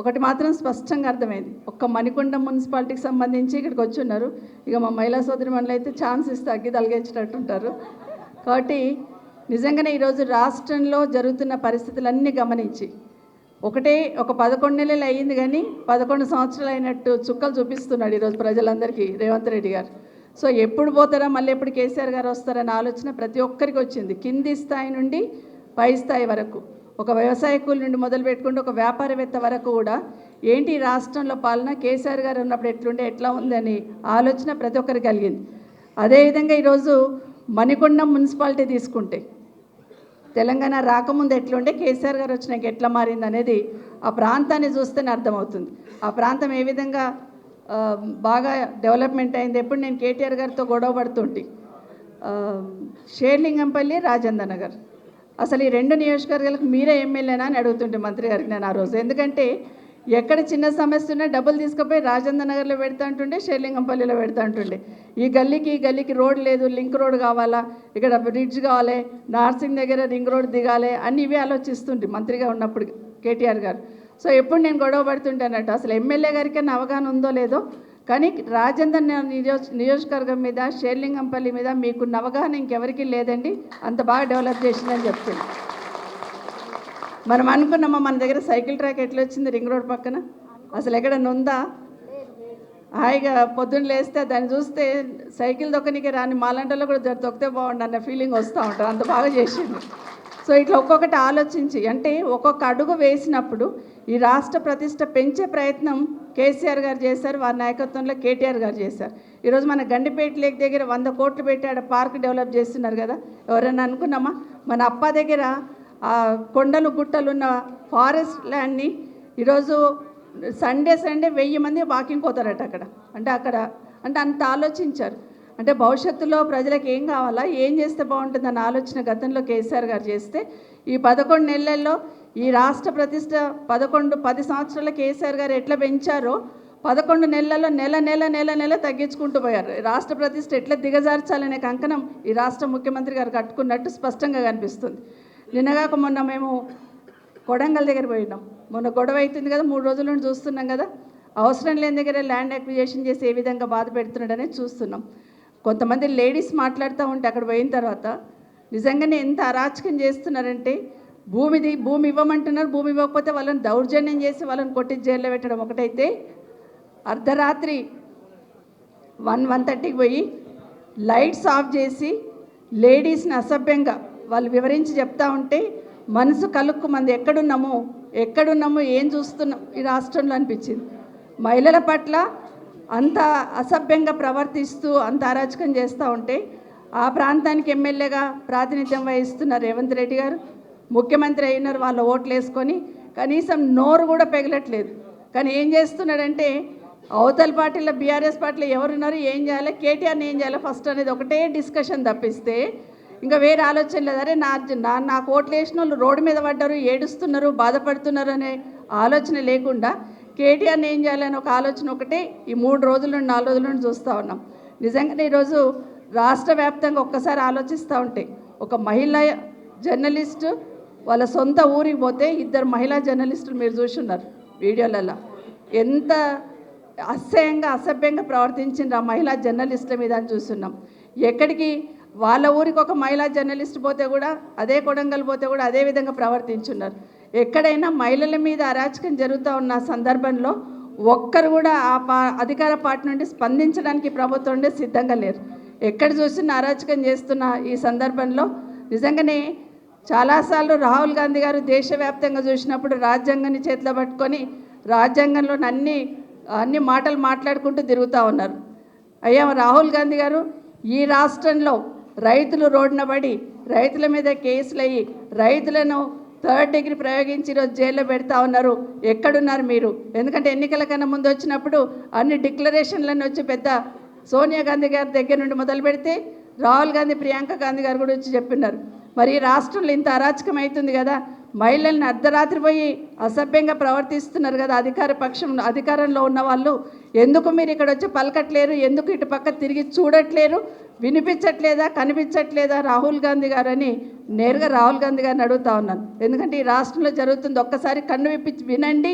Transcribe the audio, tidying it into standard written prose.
ఒకటి మాత్రం స్పష్టంగా అర్థమైంది. ఒక్క మణికొండ మున్సిపాలిటీకి సంబంధించి ఇక్కడికి వచ్చి ఉన్నారు. ఇక మా మహిళా సోదరిమణులు అయితే ఛాన్స్ ఇస్తే అగ్గి తలిగేసేటట్టుంటారు. కాబట్టి నిజంగానే ఈరోజు రాష్ట్రంలో జరుగుతున్న పరిస్థితులన్నీ గమనించి ఒక 11 నెలలు అయ్యింది కానీ 11 సంవత్సరాలు అయినట్టు చుక్కలు చూపిస్తున్నాడు ఈరోజు ప్రజలందరికీ రేవంత్ రెడ్డి గారు. సో ఎప్పుడు పోతారా, మళ్ళీ ఎప్పుడు కేసీఆర్ గారు వస్తారన్న ఆలోచన ప్రతి ఒక్కరికి వచ్చింది. కింది స్థాయి నుండి పై స్థాయి వరకు, ఒక వ్యవసాయ కూలి నుండి మొదలు పెట్టుకుంటే ఒక వ్యాపారవేత్త వరకు కూడా ఏంటి రాష్ట్రంలో పాలన కేసీఆర్ గారు ఉన్నప్పుడు ఎట్లుండే ఎట్లా ఉందని ఆలోచన ప్రతి ఒక్కరికి కలిగింది. అదేవిధంగా ఈరోజు మణికొండ మున్సిపాలిటీ తీసుకుంటే తెలంగాణ రాకముందు ఎట్లుండే కేసీఆర్ గారు వచ్చినాక ఎట్లా మారింది అనేది ఆ ప్రాంతాన్ని చూస్తేనే అర్థమవుతుంది. ఆ ప్రాంతం ఏ విధంగా బాగా డెవలప్మెంట్ అయింది. ఎప్పుడు నేను కేటీఆర్ గారితో గొడవ పడుతుంటే షేర్లింగంపల్లి, రాజేంద్ర నగర్, అసలు ఈ 2 నియోజకవర్గాలకు మీరే ఎమ్మెల్యేనా అని అడుగుతుంటే మంత్రి గారికి నేను ఆ రోజు. ఎందుకంటే ఎక్కడ చిన్న సమస్య ఉన్నా డబ్బులు తీసుకుపోయి రాజేంద్ర నగర్లో పెడతా అంటుండే, షేర్లింగంపల్లిలో పెడతా అంటుండే. ఈ గల్లీకి రోడ్ లేదు, లింక్ రోడ్ కావాలా, ఇక్కడ బ్రిడ్జ్ కావాలి, నార్సింగ్ దగ్గర రింగ్ రోడ్ దిగాలి అన్నీ ఇవే ఆలోచిస్తుంటే మంత్రిగా ఉన్నప్పుడు కేటీఆర్ గారు. సో ఎప్పుడు నేను గొడవ పడుతుంటానట్టు అసలు ఎమ్మెల్యే గారికి అవగాహన ఉందో లేదో కానీ రాజేంద్ర నియోజకవర్గం మీద, షేర్లింగంపల్లి మీద మీకున్న అవగాహన ఇంకెవరికి లేదండి. అంత బాగా డెవలప్ చేసిందని చెప్తుంది. మనం అనుకున్నామా మన దగ్గర సైకిల్ ట్రాక్ ఎట్లా వచ్చింది రింగ్ రోడ్ పక్కన, అసలు ఎక్కడ ఉందా? హాయిగా పొద్దున్న లేస్తే దాన్ని చూస్తే సైకిల్ దొక్కనికి రాని మాలంటలో కూడా తొక్కితే బాగుండు అన్న ఫీలింగ్ వస్తూ ఉంటుంది. అంత బాగా చేసింది. సో ఇట్లా ఒక్కొక్కటి ఆలోచించి అంటే ఒక్కొక్క అడుగు వేసినప్పుడు ఈ రాష్ట్ర ప్రతిష్ట పెంచే ప్రయత్నం కేసీఆర్ గారు చేశారు, వారి నాయకత్వంలో కేటీఆర్ గారు చేశారు. ఈరోజు మన గండిపేట లేక్ దగ్గర 100 కోట్లు పెట్టి ఆడ పార్క్ డెవలప్ చేస్తున్నారు కదా. ఎవరైనా అనుకున్నామా? మన అప్ప దగ్గర ఆ కొండలు గుట్టలు ఉన్న ఫారెస్ట్ ల్యాండ్ని ఈరోజు సండే 1000 మంది వాకింగ్ పోతారట అక్కడ. అంటే అంత ఆలోచించారు. అంటే భవిష్యత్తులో ప్రజలకు ఏం కావాలా, ఏం చేస్తే బాగుంటుందన్న ఆలోచన గతంలో కేసీఆర్ గారు చేస్తే ఈ 11 నెలల్లో ఈ రాష్ట్ర ప్రతిష్ట 10 సంవత్సరాల కేసీఆర్ గారు ఎట్లా పెంచారో 11 నెలల్లో నెల తగ్గించుకుంటూ పోయారు. రాష్ట్ర ప్రతిష్ట ఎట్లా దిగజార్చాలనే కంకణం ఈ రాష్ట్ర ముఖ్యమంత్రి గారు కట్టుకున్నట్టు స్పష్టంగా కనిపిస్తుంది. నిన్నగాక మొన్న మేము కొడంగల్ దగ్గర పోయినాం. మొన్న గొడవ అవుతుంది కదా, 3 రోజుల నుండి చూస్తున్నాం కదా. అవసరం లేని దగ్గర ల్యాండ్ అక్విజిషన్ చేసి ఏ విధంగా బాధ పెడుతున్నాడనేది చూస్తున్నాం. కొంతమంది లేడీస్ మాట్లాడుతూ ఉంటే అక్కడ పోయిన తర్వాత నిజంగానే ఎంత అరాచకం చేస్తున్నారంటే భూమి ఇవ్వమంటున్నారు, భూమి ఇవ్వకపోతే వాళ్ళని దౌర్జన్యం చేసి వాళ్ళని కొట్టి జైల్లో పెట్టడం ఒకటైతే, అర్ధరాత్రి 1:30కి పోయి లైట్స్ ఆఫ్ చేసి లేడీస్ని అసభ్యంగా వాళ్ళు వివరించి చెప్తా ఉంటే మనసు కలుక్కుమంది. ఎక్కడున్నాము ఏం చూస్తున్నాం ఈ రాష్ట్రంలో అనిపించింది. మహిళల పట్ల అంత అసభ్యంగా ప్రవర్తిస్తూ అంత అరాచకం చేస్తూ ఉంటే ఆ ప్రాంతానికి ఎమ్మెల్యేగా ప్రాతినిధ్యం వహిస్తున్న రేవంత్ రెడ్డి గారు ముఖ్యమంత్రి అయినారు. వాళ్ళ ఓట్లు వేసుకొని కనీసం నోరు కూడా పెగలట్లేదు. కానీ ఏం చేస్తున్నాడంటే అవతల పార్టీలో బీఆర్ఎస్ పార్టీలో ఎవరున్నారు, ఏం చేయాలి, కేటీఆర్ని ఏం చేయాలి ఫస్ట్ అనేది ఒకటే డిస్కషన్ తప్పిస్తే ఇంకా వేరే ఆలోచన లేదు. అరే నాకు ఓట్లు వేసిన వాళ్ళు రోడ్డు మీద పడ్డారు, ఏడుస్తున్నారు, బాధపడుతున్నారు అనే ఆలోచన లేకుండా కేటీఆర్ని ఏం చేయాలని ఒక ఆలోచన ఒకటే ఈ 3 రోజుల నుండి 4 రోజుల నుండి చూస్తూ ఉన్నాం. నిజంగానే ఈరోజు రాష్ట్ర వ్యాప్తంగా ఒక్కసారి ఆలోచిస్తూ ఉంటే ఒక మహిళా జర్నలిస్టు వాళ్ళ సొంత ఊరికి పోతే 2 మహిళా జర్నలిస్టులు మీరు చూస్తున్నారు వీడియోలలో ఎంత అసభ్యంగా ప్రవర్తించిన ఆ మహిళా జర్నలిస్టుల మీద అని చూస్తున్నాం. ఎక్కడికి వాళ్ళ ఊరికి ఒక మహిళా జర్నలిస్ట్ పోతే కూడా అదే కొడంగల్ పోతే కూడా అదే విధంగా ప్రవర్తించున్నారు. ఎక్కడైనా మహిళల మీద అరాచకం జరుగుతూ ఉన్న సందర్భంలో ఒక్కరు కూడా అధికార పార్టీ నుండి స్పందించడానికి ప్రభుత్వం నుండి సిద్ధంగా లేరు. ఎక్కడ చూసినా అరాచకం చేస్తున్న ఈ సందర్భంలో నిజంగానే చాలాసార్లు రాహుల్ గాంధీ గారు దేశవ్యాప్తంగా చూసినప్పుడు రాజ్యాంగాన్ని చేతిలో పట్టుకొని రాజ్యాంగంలో అన్ని మాటలు మాట్లాడుకుంటూ తిరుగుతూ ఉన్నారు. అయ్యా రాహుల్ గాంధీ గారు ఈ రాష్ట్రంలో రైతులు రోడ్డున పడి రైతుల మీద కేసులు అయ్యి రైతులను 3rd డిగ్రీ ప్రయోగించి ఈరోజు జైల్లో పెడతా ఉన్నారు. ఎక్కడున్నారు మీరు? ఎందుకంటే ఎన్నికల కన్నా ముందు వచ్చినప్పుడు అన్ని డిక్లరేషన్లన్నీ వచ్చి పెద్ద సోనియా గాంధీ గారి దగ్గర నుండి మొదలు పెడితే రాహుల్ గాంధీ, ప్రియాంక గాంధీ గారు కూడా వచ్చి చెప్పినారు. మరి ఈ రాష్ట్రంలో ఇంత అరాచకం అవుతుంది కదా, మహిళల్ని అర్ధరాత్రి పోయి అసభ్యంగా ప్రవర్తిస్తున్నారు కదా అధికారంలో ఉన్న వాళ్ళు, ఎందుకు మీరు ఇక్కడ వచ్చి పలకట్లేరు, ఎందుకు ఇటు పక్క తిరిగి చూడట్లేరు, వినిపించట్లేదా, కనిపించట్లేదా రాహుల్ గాంధీ గారని నేరుగా రాహుల్ గాంధీ గారిని అడుగుతా ఉన్నాను. ఎందుకంటే ఈ రాష్ట్రంలో జరుగుతుంది, ఒక్కసారి కన్ను విప్పి వినండి.